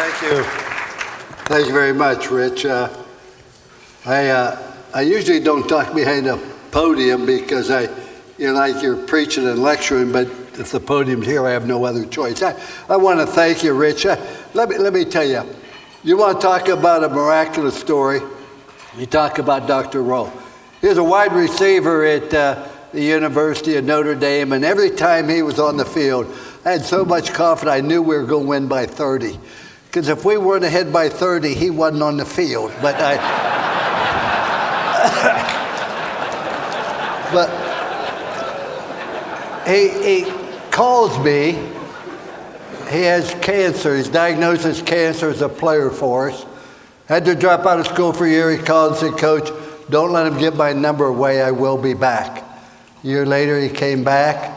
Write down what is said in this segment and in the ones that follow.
Thank you. Thank you very much, Rich. I usually don't talk behind a podium because you're preaching and lecturing, but if the podium's here, I have no other choice. I want to thank you, Rich. Let me tell you, you want to talk about a miraculous story, you talk about Dr. Rowe. He was a wide receiver at the University of Notre Dame, and every time he was on the field, I had so much confidence I knew we were going to win by 30. Because if we weren't ahead by 30, he wasn't on the field. But he calls me. He has cancer. He's diagnosed as cancer as a player for us. Had to drop out of school for a year. He called and said, "Coach, don't let him get my number away. I will be back." A year later, he came back,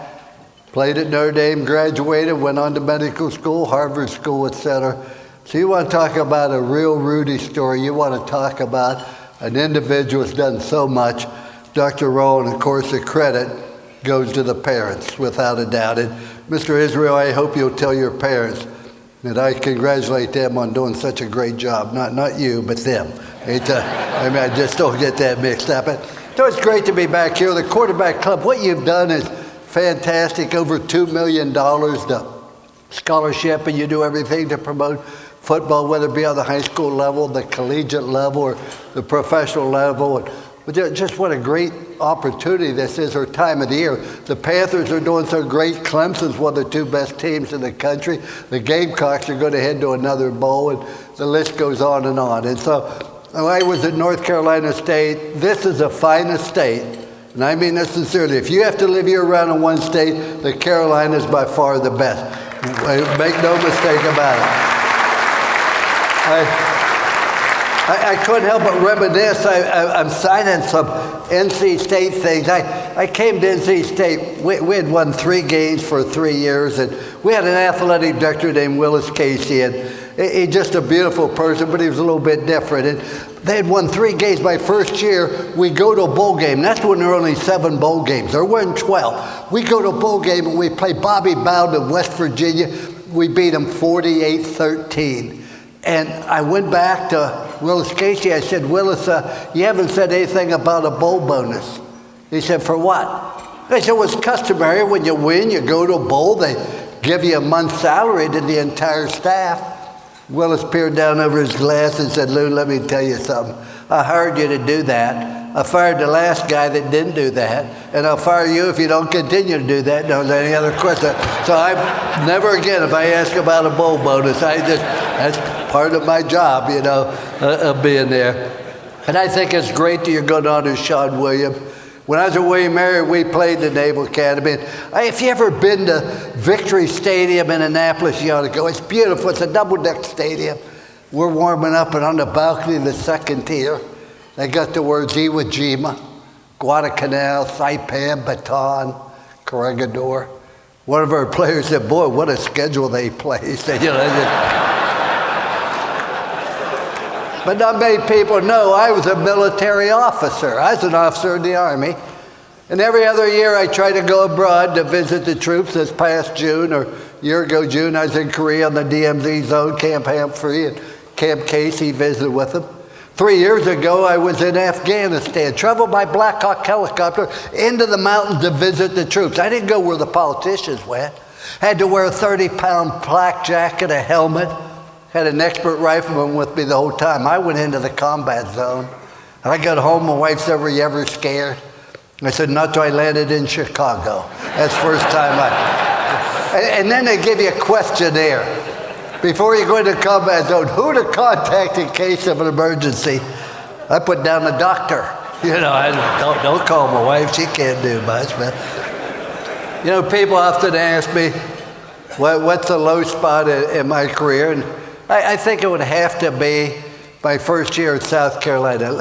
played at Notre Dame, graduated, went on to medical school, Harvard School, etc. So you want to talk about a real Rudy story. You want to talk about an individual who's done so much. Dr. Rowe, and of course the credit goes to the parents, without a doubt. And Mr. Israel, I hope you'll tell your parents that I congratulate them on doing such a great job. Not you, but them. I just don't get that mixed up. So it's great to be back here. The Quarterback Club, what you've done is fantastic. Over $2 million to scholarship, and you do everything to promote football, whether it be on the high school level, the collegiate level, or the professional level. But just what a great opportunity this is, our time of the year. The Panthers are doing so great. Clemson's one of the two best teams in the country. The Gamecocks are going to head to another bowl, and the list goes on and on. And so I was at North Carolina State. This is the finest state, and I mean this sincerely. If you have to live year-round in one state, the Carolinas by far the best. Make no mistake about it. I couldn't help but reminisce. I'm signing some NC State things. I came to NC State. We had won 3 games for 3 years, and we had an athletic director named Willis Casey, and he's just a beautiful person, but he was a little bit different. And they had won 3 games. My first year, we go to a bowl game. That's when there were only 7 bowl games. There weren't 12. We go to a bowl game, and we play Bobby Bowden of West Virginia. We beat them 48-13. And I went back to Willis Casey. I said, "Willis, you haven't said anything about a bowl bonus." He said, "For what?" I said, "Well, it's customary. When you win, you go to a bowl. They give you a month's salary to the entire staff." Willis peered down over his glass and said, "Lou, let me tell you something. I hired you to do that. I fired the last guy that didn't do that, and I'll fire you if you don't continue to do that." Don't have any other question. So I never again, if I ask about a bowl bonus, that's part of my job, of being there. And I think it's great that you're going to honor Sean Williams. When I was at William Mary, we played the Naval Academy. If you ever been to Victory Stadium in Annapolis, you ought to go. It's beautiful. It's a double-deck stadium. We're warming up, and on the balcony of the second tier, they got the words Iwo Jima, Guadalcanal, Saipan, Bataan, Corregidor. One of our players said, "Boy, what a schedule they play." But not many people know I was a military officer. I was an officer in the Army. And every other year I try to go abroad to visit the troops. This past June, or a year ago June, I was in Korea on the DMZ zone, Camp Humphrey and Camp Casey, visited with them. 3 years ago, I was in Afghanistan, traveled by Black Hawk helicopter into the mountains to visit the troops. I didn't go where the politicians went. Had to wear a 30-pound flak jacket, a helmet. Had an expert rifleman with me the whole time. I went into the combat zone. And I got home, my wife said, "Were you ever scared?" I said, "Not till I landed in Chicago." That's the first time and then they give you a questionnaire. Before you go into the combat zone, who to contact in case of an emergency? I put down the doctor. I don't call my wife. She can't do much, man. People often ask me, what's the low spot in my career? And I think it would have to be my first year in South Carolina.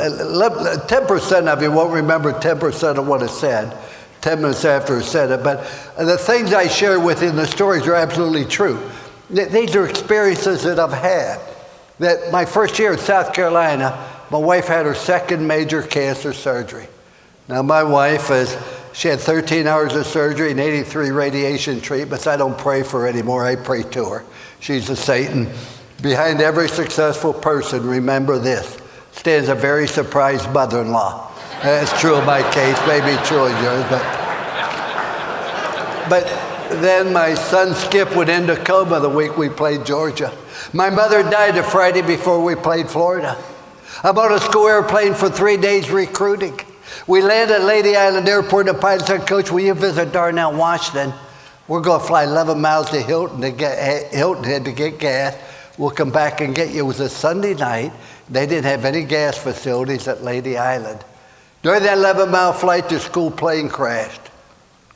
10% of you won't remember 10% of what I said 10 minutes after I said it, but the things I share with you in the stories are absolutely true. These are experiences that I've had. That my first year in South Carolina, my wife had her 2nd major cancer surgery. Now my wife she had 13 hours of surgery and 83 radiation treatments. I don't pray for her anymore, I pray to her. She's a Satan. Behind every successful person, remember this, stands a very surprised mother-in-law. That's true in my case, maybe true in yours, but then my son Skip went into coma the week we played Georgia. My mother died the Friday before we played Florida. I'm on a school airplane for 3 days recruiting. We landed at Lady Island Airport, and the pilot said, "Coach, will you visit Darnell, Washington? We're going to fly 11 miles to Hilton Head to get gas. We'll come back and get you." It was a Sunday night. They didn't have any gas facilities at Lady Island. During that 11-mile flight, the school plane crashed.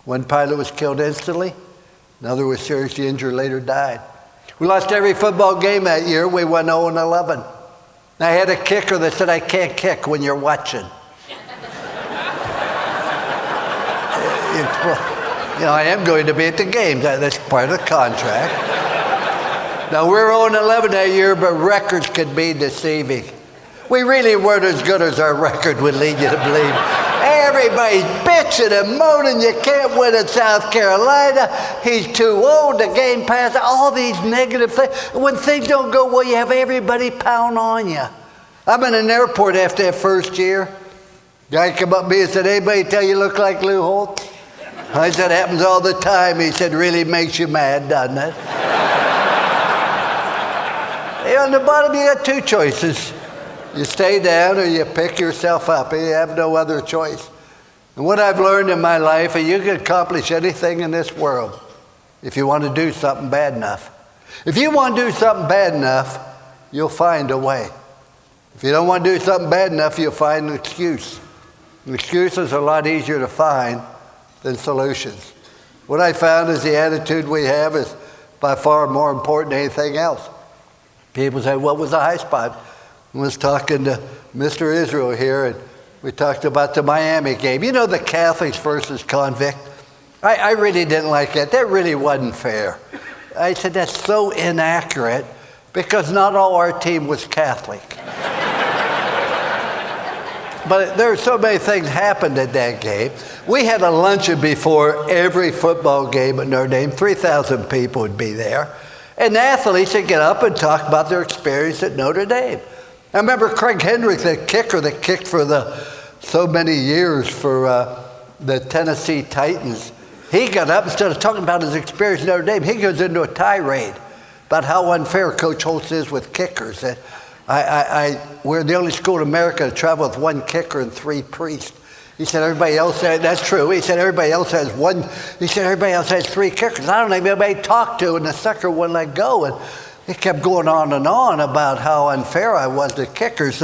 One pilot was killed instantly. Another was seriously injured, later died. We lost every football game that year. We went 0-11. I had a kicker that said, "I can't kick when you're watching." I am going to be at the games. That's part of the contract. Now, we're 0-11 that year, but records could be deceiving. We really weren't as good as our record would lead you to believe. Everybody's bitching and moaning, you can't win at South Carolina. He's too old, the game passed, all these negative things. When things don't go well, you have everybody pound on you. I'm in an airport after that first year. Guy come up to me and said, "Anybody tell you look like Lou Holtz?" I said, "Happens all the time." He said, "Really makes you mad, doesn't it?" On the bottom, you got two choices. You stay down or you pick yourself up. You have no other choice. And what I've learned in my life is you can accomplish anything in this world if you want to do something bad enough. If you want to do something bad enough, you'll find a way. If you don't want to do something bad enough, you'll find an excuse. And excuses are a lot easier to find than solutions. What I found is the attitude we have is by far more important than anything else. People say, "What was the high spot?" I was talking to Mr. Israel here, and we talked about the Miami game. You know, the Catholics versus Convicts? I really didn't like that. That really wasn't fair. I said, that's so inaccurate because not all our team was Catholic. But there are so many things happened at that game. We had a luncheon before every football game at Notre Dame. 3,000 people would be there. And the athletes would get up and talk about their experience at Notre Dame. I remember Craig Hendrick, the kicker that kicked for so many years for the Tennessee Titans. He got up, instead of talking about his experience at Notre Dame, he goes into a tirade about how unfair Coach Holtz is with kickers. And we're the only school in America to travel with one kicker and 3 priests. He said everybody else that's true. He said everybody else has one. He said everybody else has 3 kickers. I don't think anybody talked to, and the sucker wouldn't let go. And he kept going on and on about how unfair I was to kickers.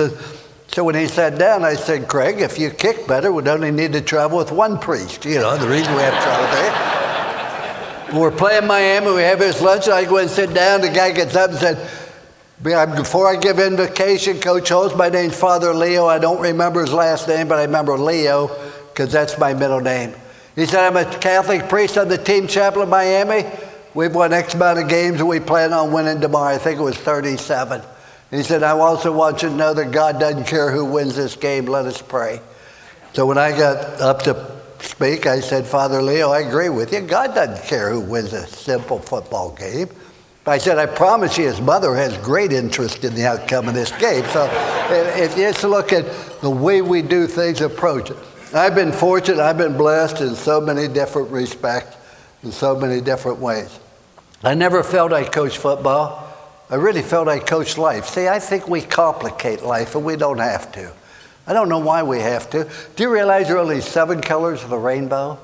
So when he sat down, I said, "Craig, if you kick better, we'd only need to travel with 1 priest. You know, the reason we have to travel there." We're playing Miami. We have his lunch. I go and sit down. The guy gets up and said, "Before I give invocation, Coach Holtz, my name's Father Leo. I don't remember his last name, but I remember Leo because that's my middle name." He said, "I'm a Catholic priest. I'm the team chaplain of Miami. We've won X amount of games, and we plan on winning tomorrow." I think it was 37. He said, "I also want you to know that God doesn't care who wins this game. Let us pray." So when I got up to speak, I said, "Father Leo, I agree with you. God doesn't care who wins a simple football game." I said, "I promise you his mother has great interest in the outcome of this game." So if you just look at the way we do things, approach it. I've been fortunate, I've been blessed in so many different respects, in so many different ways. I never felt I coached football. I really felt I coached life. See, I think we complicate life, and we don't have to. I don't know why we have to. Do you realize there are only 7 colors of the rainbow?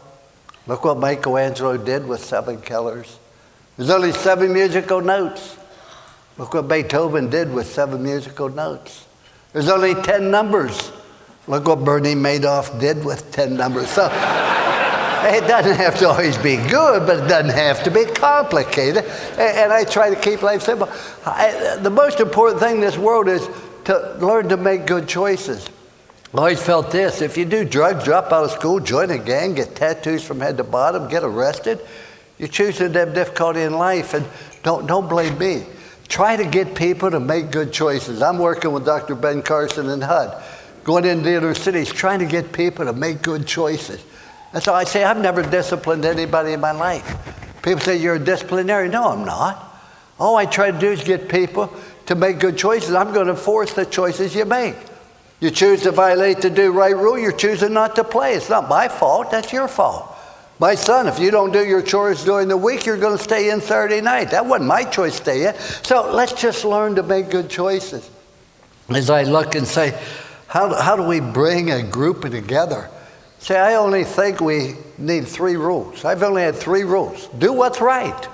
Look what Michelangelo did with 7 colors. There's only 7 musical notes. Look what Beethoven did with 7 musical notes. There's only 10 numbers. Look what Bernie Madoff did with 10 numbers. So it doesn't have to always be good, but it doesn't have to be complicated. And I try to keep life simple. The most important thing in this world is to learn to make good choices. I always felt this: if you do drugs, drop out of school, join a gang, get tattoos from head to bottom, get arrested, you're choosing to have difficulty in life, and don't blame me. Try to get people to make good choices. I'm working with Dr. Ben Carson in HUD, going into the inner cities, trying to get people to make good choices. That's why I say I've never disciplined anybody in my life. People say, "You're a disciplinarian." No, I'm not. All I try to do is get people to make good choices. I'm going to enforce the choices you make. You choose to violate the do right rule, you're choosing not to play. It's not my fault, that's your fault. My son, if you don't do your chores during the week, you're going to stay in Saturday night. That wasn't my choice to stay in. So let's just learn to make good choices. As I look and say, how do we bring a group together? Say, I only think we need 3 rules. I've only had 3 rules. Do what's right.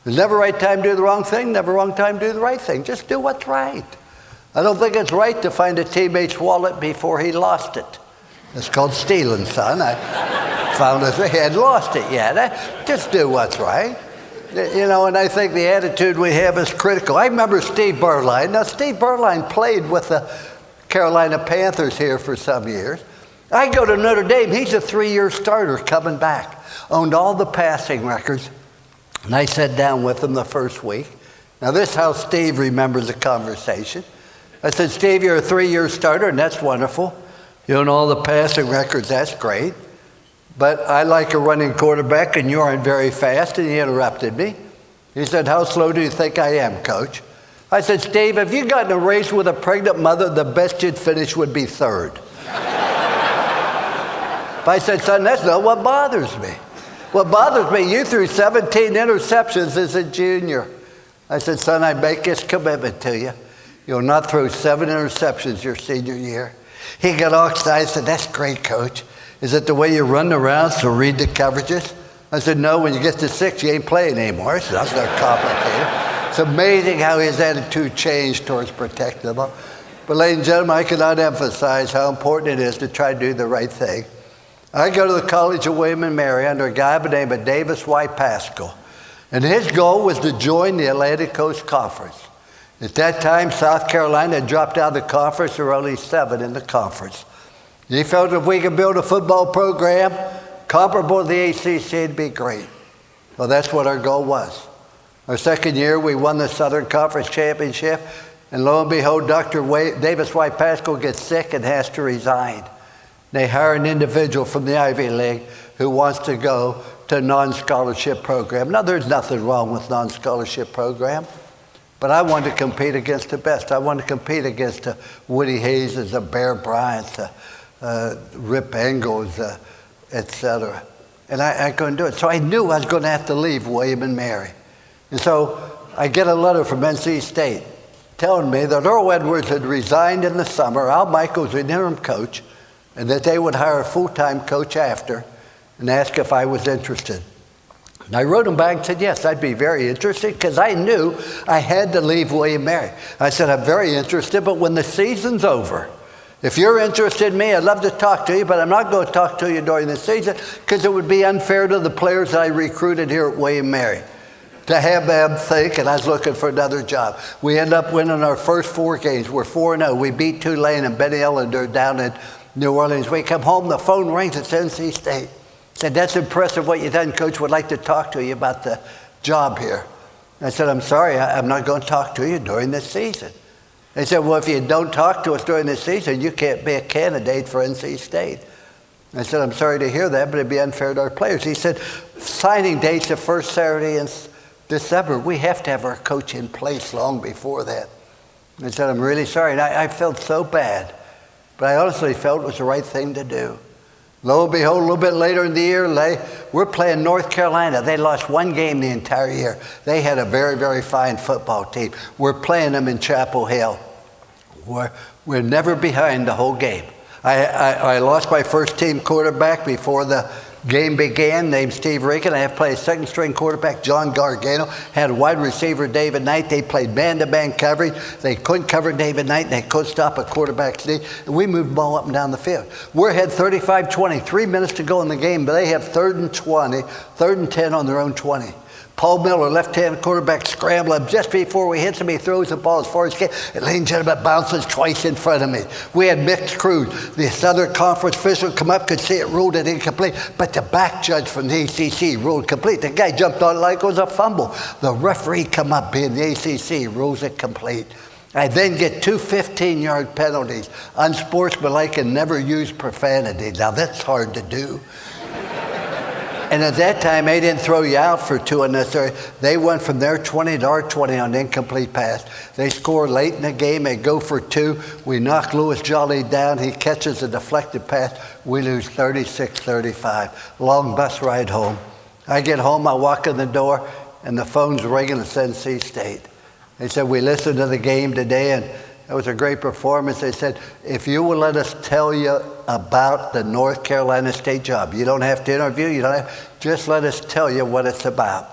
There's never a right time to do the wrong thing, never a wrong time to do the right thing. Just do what's right. I don't think it's right to find a teammate's wallet before he lost it. It's called stealing, son. I found it, he hadn't lost it yet. Just do what's right. You know, and I think the attitude we have is critical. I remember Steve Berline. Now, Steve Berline played with the Carolina Panthers here for some years. I go to Notre Dame. He's a 3-year starter coming back. Owned all the passing records. And I sat down with him the first week. Now, this is how Steve remembers the conversation. I said, Steve, you're a 3-year starter, and that's wonderful. You own all the passing records, that's great. But I like a running quarterback, and you aren't very fast, and he interrupted me. He said, how slow do you think I am, Coach? I said, Steve, if you got in a race with a pregnant mother, the best you'd finish would be 3rd. I said, son, that's not what bothers me. What bothers me, you threw 17 interceptions as a junior. I said, son, I make this commitment to you. You'll not throw 7 interceptions your senior year. He got all excited and said, that's great, Coach. Is it the way you run around, so read the coverages? I said, no, when you get to 6, you ain't playing anymore. So that's not complicated. It's amazing how his attitude changed towards protecting them. But ladies and gentlemen, I cannot emphasize how important it is to try to do the right thing. I go to the College of William and Mary under a guy by the name of Davis White Pascal. And his goal was to join the Atlantic Coast Conference. At that time, South Carolina had dropped out of the conference. There were only 7 in the conference. He felt if we could build a football program comparable to the ACC, it'd be great. Well, that's what our goal was. Our second year, we won the Southern Conference Championship. And lo and behold, Dr. Davis White Pascal gets sick and has to resign. They hire an individual from the Ivy League who wants to go to a non-scholarship program. Now, there's nothing wrong with non-scholarship program. But I wanted to compete against the best. I wanted to compete against Woody Hayes, Bear Bryant, Rip Engels, etc. And I couldn't do it. So I knew I was going to have to leave William and Mary. And so I get a letter from NC State telling me that Earl Edwards had resigned in the summer, Al Michaels was an interim coach, and that they would hire a full-time coach after and ask if I was interested. And I wrote him back and said, yes, I'd be very interested, because I knew I had to leave William Mary. I said, I'm very interested, but when the season's over, if you're interested in me, I'd love to talk to you, but I'm not going to talk to you during the season because it would be unfair to the players I recruited here at William Mary to have them think, and I was looking for another job. We ended up winning our first 4 games. We're 4-0. We beat Tulane and Benny Ellender down in New Orleans. We come home, the phone rings, it's NC State. Said, that's impressive what you've done, Coach. Would like to talk to you about the job here. I said, I'm sorry, I'm not going to talk to you during this season. They said, well, if you don't talk to us during this season, you can't be a candidate for NC State. I said, I'm sorry to hear that, but it'd be unfair to our players. He said, signing date's the first Saturday in December. We have to have our coach in place long before that. I said, I'm really sorry. And I felt so bad, but I honestly felt it was the right thing to do. Lo and behold, a little bit later in the year, we're playing North Carolina. They lost 1 game the entire year. They had a very, very fine football team. We're playing them in Chapel Hill. We're never behind the whole game. I lost my first team quarterback before the game began, named Steve Regan. I have played second string quarterback John Gargano, had wide receiver David Knight. They played man-to-man coverage. They couldn't cover David Knight, and they couldn't stop a quarterback's knee. And we moved the ball up and down the field. We're ahead 35-20, 3 minutes to go in the game, but they have 3rd and 20, 3rd and 10 on their own 20. Paul Miller, left-hand quarterback, scrambling. Just before we hit him, he throws the ball as far as he can. And ladies and gentlemen, bounces twice in front of me. We had mixed crews. The Southern Conference official come up, could see it, ruled it incomplete. But the back judge from the ACC ruled complete. The guy jumped on it like it was a fumble. The referee come up, being the ACC, rules it complete. I then get 2 15-yard penalties. Unsportsmanlike and never use profanity. Now, that's hard to do. And at that time, they didn't throw you out for two unnecessary. They went from their 20 to our 20 on incomplete pass. They score late in the game. They go for two. We knock Louis Jolly down. He catches a deflected pass. We lose 36-35. Long bus ride home. I get home. I walk in the door, and the phone's ringing. It's NC State. They said, we listened to the game today, and it was a great performance. They said, if you will let us tell you about the North Carolina State job, you don't have to interview, just let us tell you what it's about.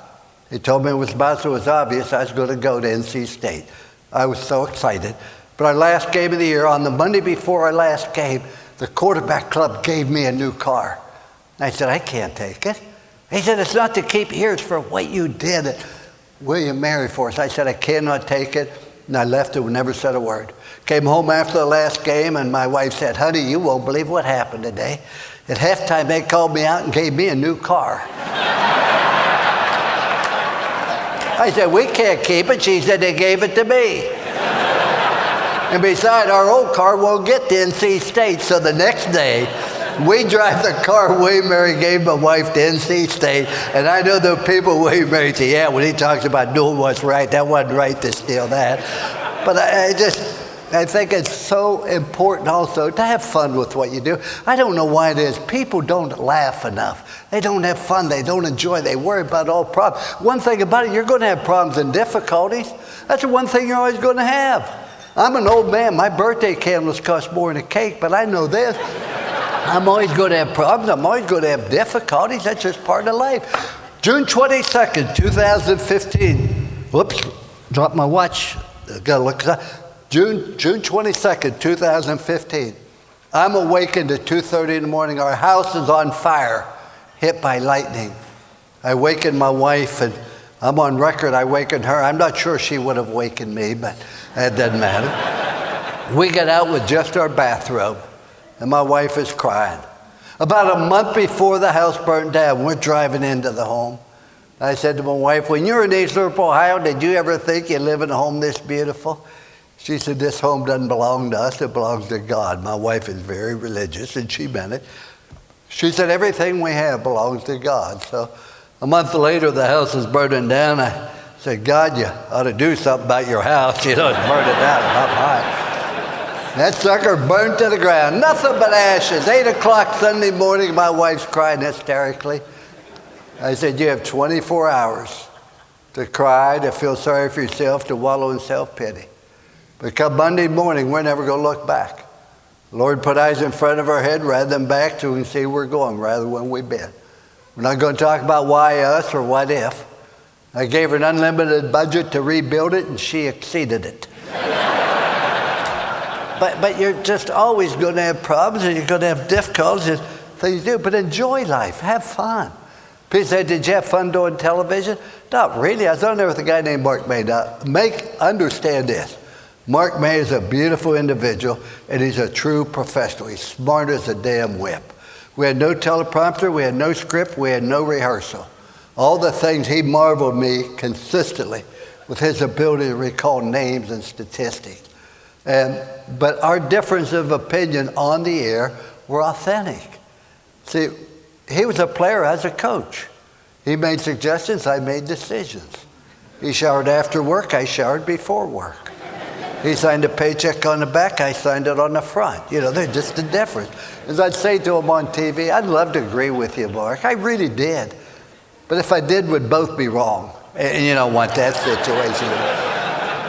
He told me it was about, so it was obvious I was going to go to NC State. I was so excited. But our last game of the year, on the Monday before our last game, the quarterback club gave me a new car. And I said, I can't take it. He said, it's not to keep here, it's for what you did at William Mary for us. I said, I cannot take it. And I left and never said a word. Came home after the last game, and my wife said, honey, you won't believe what happened today. At halftime, they called me out and gave me a new car. I said, we can't keep it. She said, they gave it to me. And besides, our old car won't get to NC State. So the next day, we drive the car William Mary gave my wife to NC State. And I know the people William Mary say, yeah, when he talks about doing what's right, that wasn't right to steal that. But I think it's so important also to have fun with what you do. I don't know why it is. People don't laugh enough. They don't have fun. They don't enjoy. They worry about all problems. One thing about it, you're going to have problems and difficulties. That's the one thing you're always going to have. I'm an old man. My birthday candles cost more than a cake, but I know this. I'm always going to have problems. I'm always going to have difficulties. That's just part of life. June 22nd, 2015. Whoops, dropped my watch. Got to look it up. June 22nd, 2015. I'm awakened at 2:30 in the morning. Our house is on fire, hit by lightning. I wakened my wife, and I'm on record. I wakened her. I'm not sure she would have wakened me, but that doesn't matter. We got out with just our bathrobe. And my wife is crying. About a month before the house burnt down, we're driving into the home. I said to my wife, when you were in Eastern Ohio, did you ever think you'd live in a home this beautiful? She said, this home doesn't belong to us, it belongs to God. My wife is very religious, and she meant it. She said, everything we have belongs to God. So a month later, the house is burning down. I said, God, you ought to do something about your house. You don't burn it down, not mine. That sucker burned to the ground. Nothing but ashes. 8 o'clock Sunday morning, my wife's crying hysterically. I said, you have 24 hours to cry, to feel sorry for yourself, to wallow in self-pity. But come Monday morning, we're never going to look back. The Lord put eyes in front of our head rather than back so we can see where we're going rather than where we've been. We're not going to talk about why us or what if. I gave her an unlimited budget to rebuild it, and she exceeded it. But you're just always going to have problems, and you're going to have difficulties and things to do. But enjoy life. Have fun. People say, did you have fun doing television? Not really. I was on there with a guy named Mark May. Now, understand this. Mark May is a beautiful individual, and he's a true professional. He's smart as a damn whip. We had no teleprompter. We had no script. We had no rehearsal. All the things he marveled me consistently with his ability to recall names and statistics. But our difference of opinion on the air were authentic. See, he was a player, I was a coach. He made suggestions, I made decisions. He showered after work, I showered before work. He signed a paycheck on the back, I signed it on the front. You know, they're just a difference. As I'd say to him on TV, I'd love to agree with you, Mark. I really did. But if I did, we'd both be wrong. And you don't want that situation.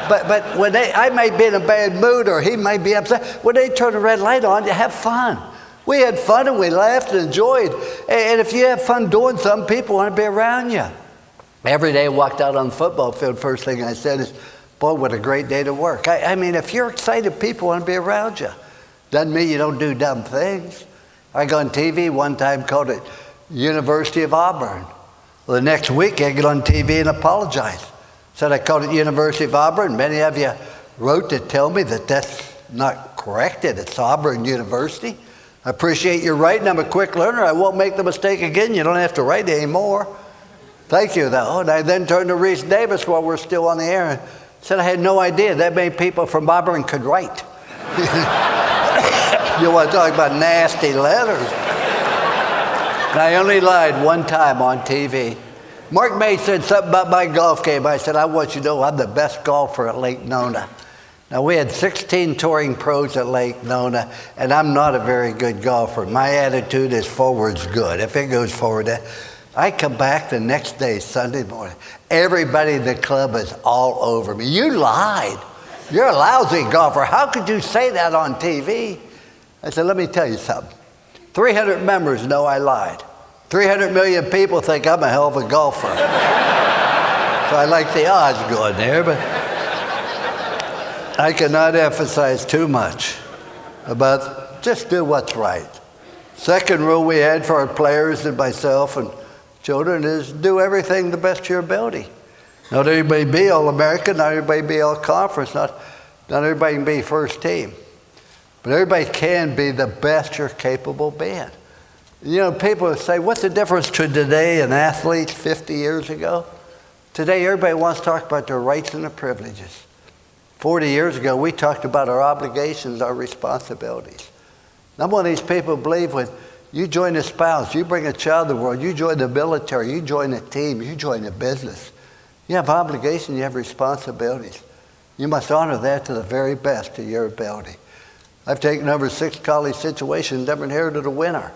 But when I might be in a bad mood or he might be upset, when they turn the red light on, you have fun. We had fun and we laughed and enjoyed. And if you have fun doing something, people want to be around you. Every day I walked out on the football field, first thing I said is, boy, what a great day to work. I mean, if you're excited, people want to be around you. Doesn't mean you don't do dumb things. I go on TV one time, called it University of Auburn. Well, the next week I get on TV and apologize. Said I called it University of Auburn. Many of you wrote to tell me that that's not correct, that it's Auburn University. I appreciate your writing. I'm a quick learner. I won't make the mistake again. You don't have to write anymore. Thank you, though. And I then turned to Reese Davis while we're still on the air and said I had no idea that many people from Auburn could write. You want to talk about nasty letters. And I only lied one time on TV. Mark May said something about my golf game. I said, I want you to know I'm the best golfer at Lake Nona. Now, we had 16 touring pros at Lake Nona, and I'm not a very good golfer. My attitude is forward's good. If it goes forward, I come back the next day, Sunday morning. Everybody in the club is all over me. You lied. You're a lousy golfer. How could you say that on TV? I said, let me tell you something. 300 members know I lied. 300 million people think I'm a hell of a golfer. So I like the odds going there, but I cannot emphasize too much about just do what's right. Second rule we had for our players and myself and children is do everything the best of your ability. Not everybody be All-American, not everybody be All-Conference, not everybody can be first team. But everybody can be the best you're capable of being. You know, people say, what's the difference to today and athletes 50 years ago? Today, everybody wants to talk about their rights and their privileges. 40 years ago, we talked about our obligations, our responsibilities. I'm one of these people who believe when you join a spouse, you bring a child to the world, you join the military, you join a team, you join a business. You have obligations, you have responsibilities. You must honor that to the very best of your ability. I've taken over 6 college situations, never inherited a winner.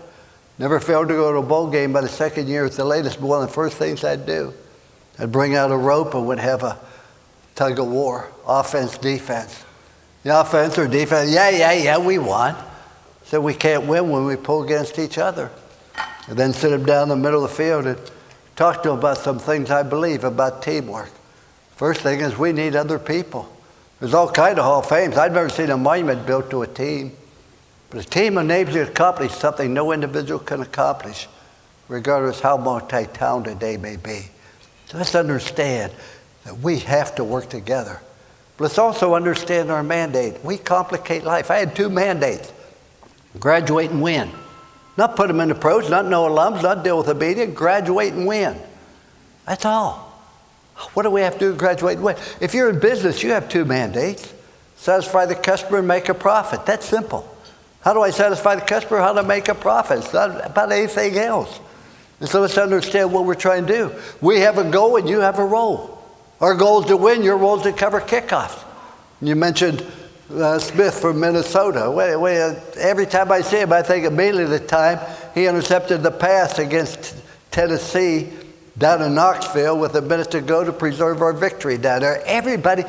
Never failed to go to a bowl game by the second year at the latest. One of the first things I'd do, I'd bring out a rope and would have a tug of war, offense, defense. The offense or defense, yeah, we won. So we can't win when we pull against each other. And then sit them down in the middle of the field and talk to them about some things I believe about teamwork. First thing is we need other people. There's all kinds of Hall of Fames. I've never seen a monument built to a team. But a team enables you to accomplish something no individual can accomplish, regardless how multi-talented they may be. So let's understand that we have to work together. But let's also understand our mandate. We complicate life. I had 2 mandates. Graduate and win. Not put them in the pros, not no alums, not deal with the media. Graduate and win. That's all. What do we have to do to graduate and win? If you're in business, you have 2 mandates. Satisfy the customer and make a profit. That's simple. How do I satisfy the customer? How do I make a profit? It's not about anything else. And so let's understand what we're trying to do. We have a goal and you have a role. Our goal is to win. Your role is to cover kickoffs. You mentioned Smith from Minnesota. Every time I see him, I think immediately the time he intercepted the pass against Tennessee down in Knoxville with a minute to go to preserve our victory down there. Everybody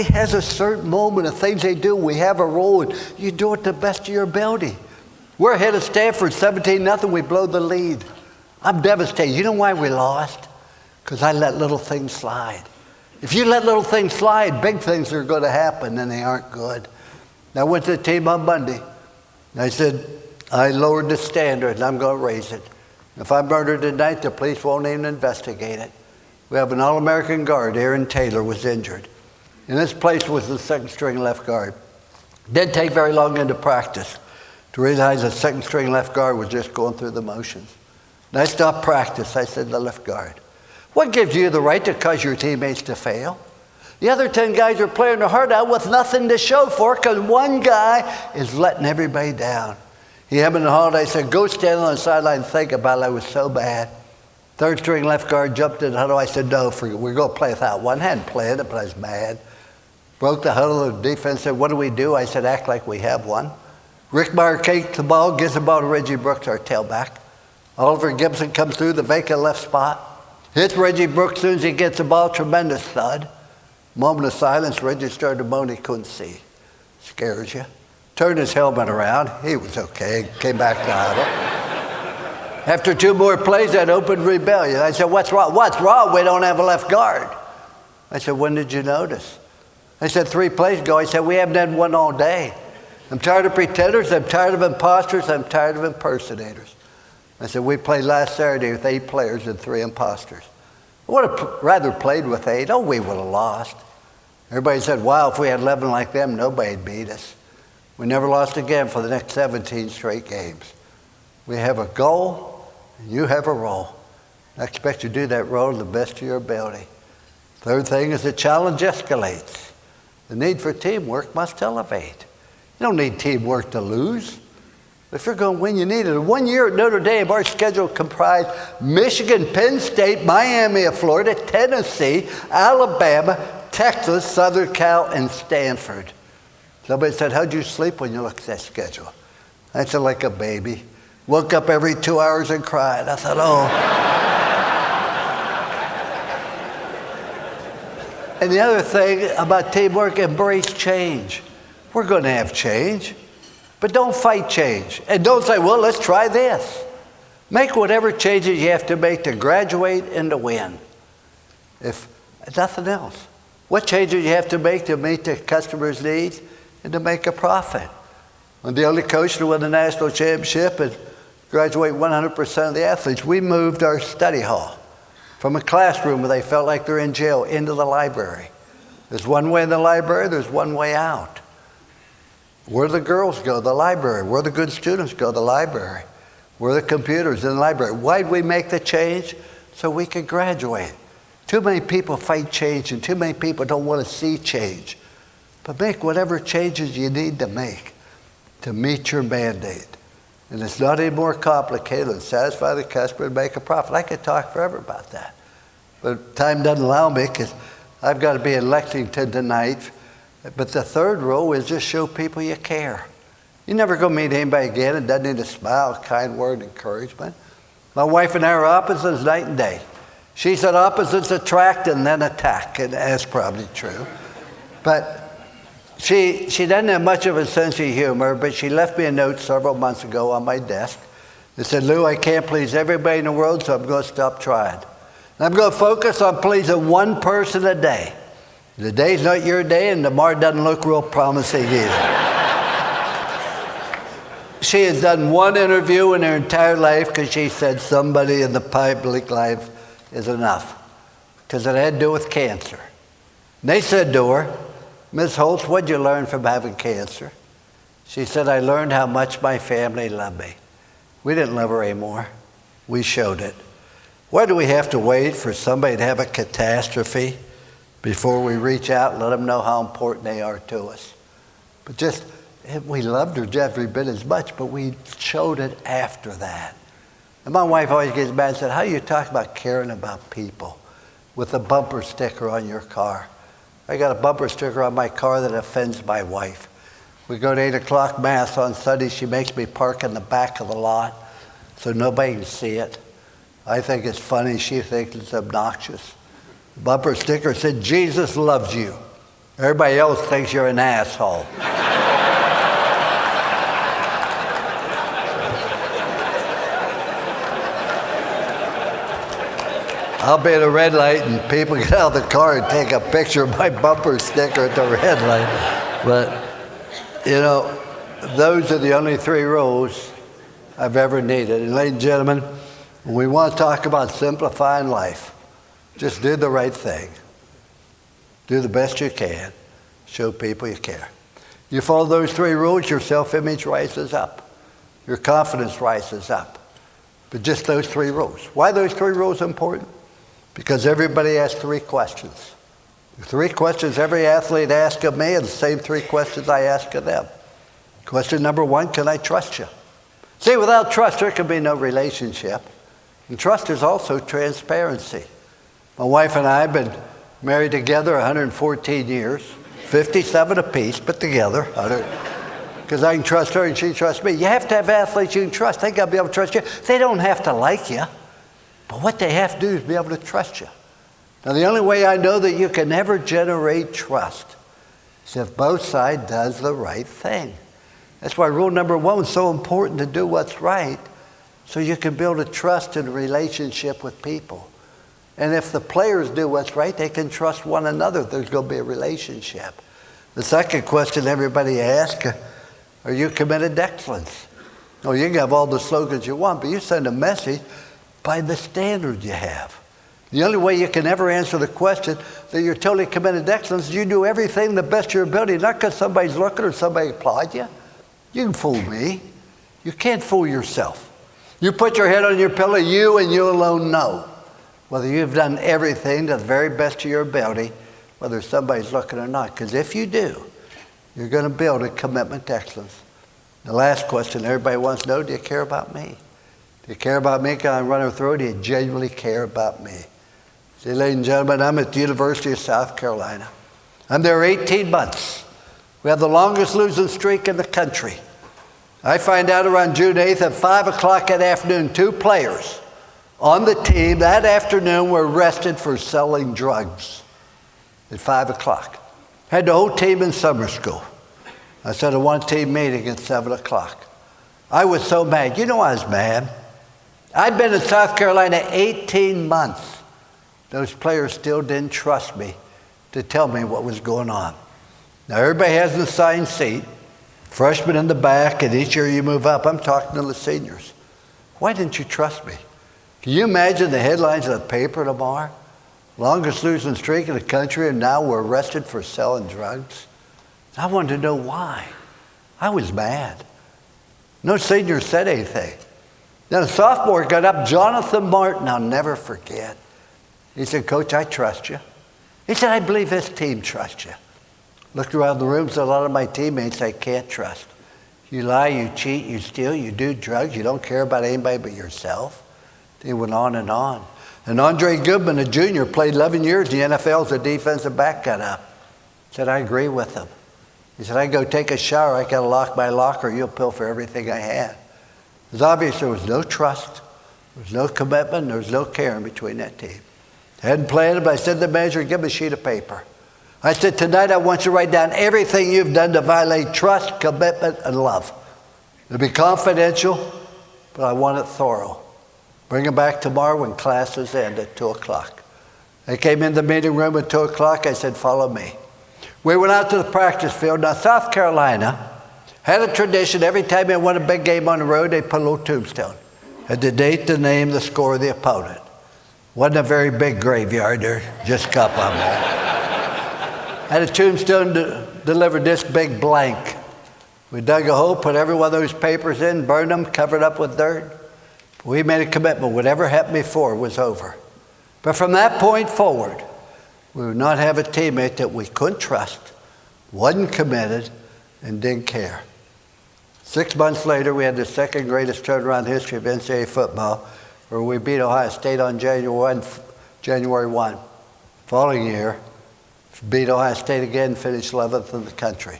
has a certain moment of things they do. We have a role, and you do it the best of your ability. We're ahead of Stanford 17-0. We blow the lead. I'm devastated. You know why we lost? Because I let little things slide. If you let little things slide, big things are going to happen, and they aren't good. I went to the team on Monday, and I said, I lowered the standard, and I'm going to raise it. If I'm murdered tonight, the police won't even investigate it. We have an All-American guard. Aaron Taylor was injured. And this place was the second-string left guard. Didn't take very long into practice to realize the second-string left guard was just going through the motions. And I stopped practice. I said to the left guard, what gives you the right to cause your teammates to fail? The other 10 guys are playing their heart out with nothing to show for it because one guy is letting everybody down. He had me in the holiday. I said, go stand on the sideline and think about it. I was so bad. Third string left guard jumped in the huddle. I said, no, we're going to play without one. I hadn't planned it, but I was mad. Broke the huddle. The defense said, what do we do? I said, act like we have one. Rick Meyer takes the ball, gives the ball to Reggie Brooks, our tailback. Oliver Gibson comes through the vacant left spot. Hits Reggie Brooks as soon as he gets the ball. Tremendous thud. Moment of silence. Reggie started to moan. He couldn't see. Scares you. Turned his helmet around. He was okay. Came back to the huddle. After 2 more plays, that opened rebellion. I said, what's wrong? What's wrong? We don't have a left guard. I said, when did you notice? I said, 3 plays ago. I said, we haven't had one all day. I'm tired of pretenders. I'm tired of imposters. I'm tired of impersonators. I said, we played last Saturday with 8 players and 3 imposters. I would have rather played with 8. Oh, we would have lost. Everybody said, wow, if we had 11 like them, nobody'd beat us. We never lost again for the next 17 straight games. We have a goal, and you have a role. I expect you to do that role to the best of your ability. Third thing is the challenge escalates. The need for teamwork must elevate. You don't need teamwork to lose. If you're going to win, you need it. 1 year at Notre Dame, our schedule comprised Michigan, Penn State, Miami of Florida, Tennessee, Alabama, Texas, Southern Cal, and Stanford. Somebody said, how'd you sleep when you looked at that schedule? I said, like a baby. Woke up every 2 hours and cried. I thought, oh. And the other thing about teamwork, embrace change. We're going to have change, but don't fight change. And don't say, well, let's try this. Make whatever changes you have to make to graduate and to win. If nothing else. What changes you have to make to meet the customer's needs and to make a profit. I'm the only coach to win the national championship and graduate 100% of the athletes. We moved our study hall from a classroom where they felt like they're in jail into the library. There's one way in the library, there's one way out. Where the girls go, the library. Where the good students go, the library. Where the computers in the library. Why'd we make the change? So we could graduate. Too many people fight change and too many people don't want to see change. But make whatever changes you need to make to meet your mandate. And it's not any more complicated than satisfy the customer and make a profit. I could talk forever about that. But time doesn't allow me because I've got to be in Lexington tonight. But the third rule is just show people you care. You're never going to meet anybody again that doesn't need a smile, a kind word, encouragement. My wife and I are opposites night and day. She said opposites attract and then attack, and that's probably true. But she doesn't have much of a sense of humor, but she left me a note several months ago on my desk. It said, Lou, I can't please everybody in the world, so I'm going to stop trying. And I'm going to focus on pleasing one person a day. The day's not your day, and tomorrow doesn't look real promising either. She has done one interview in her entire life because she said somebody in the public life is enough, because it had to do with cancer. And they said to her, Ms. Holtz, what'd you learn from having cancer? She said, I learned how much my family loved me. We didn't love her anymore. We showed it. Why do we have to wait for somebody to have a catastrophe before we reach out and let them know how important they are to us? But just, we loved her every bit as much, but we showed it after that. And my wife always gets mad and said, how do you talk about caring about people with a bumper sticker on your car? I got a bumper sticker on my car that offends my wife. We go to 8 o'clock Mass on Sunday. She makes me park in the back of the lot so nobody can see it. I think it's funny. She thinks it's obnoxious. The bumper sticker said, Jesus loves you. Everybody else thinks you're an asshole. I'll be at a red light and people get out of the car and take a picture of my bumper sticker at the red light. But, you know, those are the only 3 rules I've ever needed. And ladies and gentlemen, when we want to talk about simplifying life, just do the right thing. Do the best you can. Show people you care. You follow those 3 rules, your self-image rises up. Your confidence rises up. But just those 3 rules. Why are those 3 rules important? Because everybody asks 3 questions. The 3 questions every athlete asks of me are the same 3 questions I ask of them. Question number 1, can I trust you? See, without trust, there can be no relationship. And trust is also transparency. My wife and I have been married together 114 years, 57 apiece, but together. Because I can trust her and she trusts me. You have to have athletes you can trust. They got to be able to trust you. They don't have to like you. But what they have to do is be able to trust you. Now, the only way I know that you can ever generate trust is if both sides does the right thing. That's why rule number 1 is so important, to do what's right so you can build a trust and a relationship with people. And if the players do what's right, they can trust one another. There's going to be a relationship. The second question everybody asks, are you committed to excellence? Oh, you can have all the slogans you want, but you send a message by the standard you have. The only way you can ever answer the question that you're totally committed to excellence is you do everything the best of your ability, not because somebody's looking or somebody applaud you. You can fool me. You can't fool yourself. You put your head on your pillow, you and you alone know whether you've done everything to the very best of your ability, whether somebody's looking or not. Because if you do, you're going to build a commitment to excellence. The last question everybody wants to know, do you care about me? Do you care about me? Can I run her through? Do you genuinely care about me? See, ladies and gentlemen, I'm at the University of South Carolina. I'm there 18 months. We have the longest losing streak in the country. I find out around June 8th at 5 o'clock that afternoon, 2 players on the team that afternoon were arrested for selling drugs at 5 o'clock. Had the whole team in summer school. I said a one-team meeting at 7 o'clock. I was so mad. You know I was mad. I'd been in South Carolina 18 months. Those players still didn't trust me to tell me what was going on. Now, everybody has an assigned seat. Freshmen in the back, and each year you move up. I'm talking to the seniors. Why didn't you trust me? Can you imagine the headlines of the paper tomorrow? Longest losing streak in the country, and now we're arrested for selling drugs? I wanted to know why. I was mad. No senior said anything. Then a sophomore got up, Jonathan Martin, I'll never forget. He said, Coach, I trust you. He said, I believe this team trusts you. Looked around the room, said a lot of my teammates I can't trust. You lie, you cheat, you steal, you do drugs, you don't care about anybody but yourself. He went on. And Andre Goodman, a junior, played 11 years in the NFL as a defensive back, got up. Said, I agree with him. He said, I go take a shower, I got to lock my locker, you'll pilfer everything I had. It was obvious there was no trust, there was no commitment, there was no caring between that team. I hadn't planned it, but I said to the manager, give me a sheet of paper. I said, tonight I want you to write down everything you've done to violate trust, commitment, and love. It'll be confidential, but I want it thorough. Bring them back tomorrow when classes end at 2 o'clock. I came in the meeting room at 2 o'clock. I said, follow me. We went out to the practice field. Now, South Carolina had a tradition. Every time they won a big game on the road, they put a little tombstone. Had the date, the name, the score of the opponent. Wasn't a very big graveyard there, just a couple of them. Had a tombstone delivered this big blank. We dug a hole, put every one of those papers in, burned them, covered up with dirt. We made a commitment. Whatever happened before was over. But from that point forward, we would not have a teammate that we couldn't trust, wasn't committed, and didn't care. 6 months later, we had the second greatest turnaround in the history of NCAA football, where we beat Ohio State on January 1. Following year, beat Ohio State again, finished 11th in the country.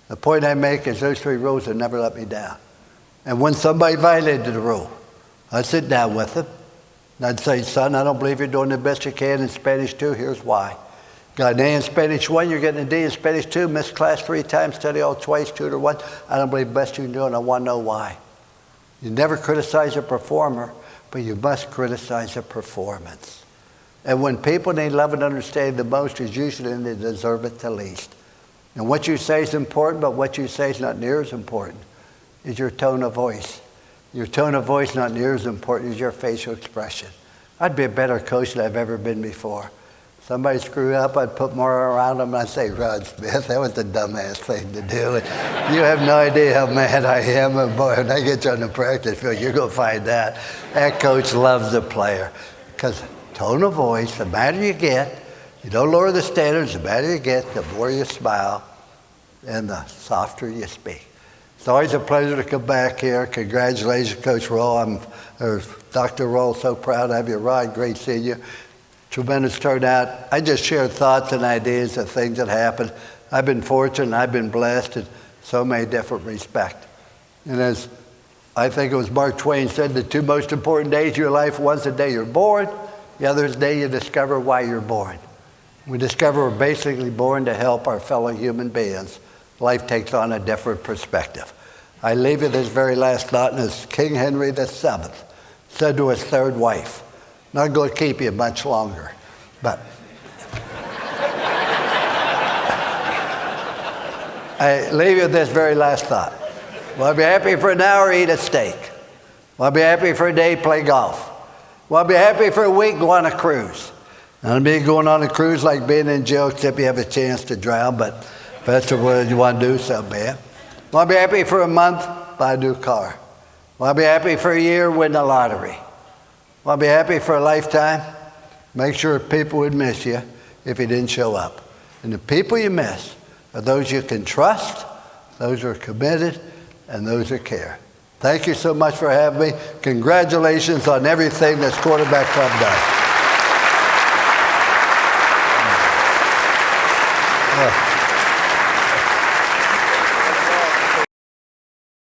The point I make is those 3 rules have never let me down. And when somebody violated the rule, I'd sit down with them, and I'd say, son, I don't believe you're doing the best you can in Spanish 2. Here's why. Got an A in Spanish 1, you're getting a D in Spanish 2, missed class 3 times, study all twice, tutor once. I don't believe the best you can do, and I want to know why. You never criticize a performer, but you must criticize a performance. And when people need love and understanding the most is usually when they deserve it the least. And what you say is important, but what you say is not near as important, is your tone of voice. Your tone of voice not near as important as your facial expression. I'd be a better coach than I've ever been before. Somebody screwed up, I'd put more around them, and I'd say, Rod Smith, that was the dumbass thing to do. And you have no idea how mad I am, and boy, when I get you on the practice field, you're going to find out. That coach loves the player. Because tone of voice, the madder you get, you don't lower the standards, the madder you get, the more you smile, and the softer you speak. It's always a pleasure to come back here. Congratulations, Coach Rowe. Dr. Rowe, so proud to have you, Rod. Great seeing you. Tremendous turnout. I just shared thoughts and ideas of things that happened. I've been fortunate, I've been blessed in so many different respects. And as I think it was Mark Twain said, the 2 most important days of your life, one's the day you're born, the other is the day you discover why you're born. We discover we're basically born to help our fellow human beings. Life takes on a different perspective. I leave you this very last thought, and as King Henry VII said to his 3rd wife, not going to keep you much longer, but I leave you with this very last thought. Want to be happy for an hour, eat a steak. Want to be happy for a day, play golf. Want to be happy for a week, go on a cruise. Not be going on a cruise like being in jail, except you have a chance to drown, but if that's what you want to do, so bad. Want to be happy for a month, buy a new car. Want to be happy for a year, win the lottery. Want to be happy for a lifetime? Make sure people would miss you if you didn't show up. And the people you miss are those you can trust, those who are committed, and those that care. Thank you so much for having me. Congratulations on everything this quarterback club does.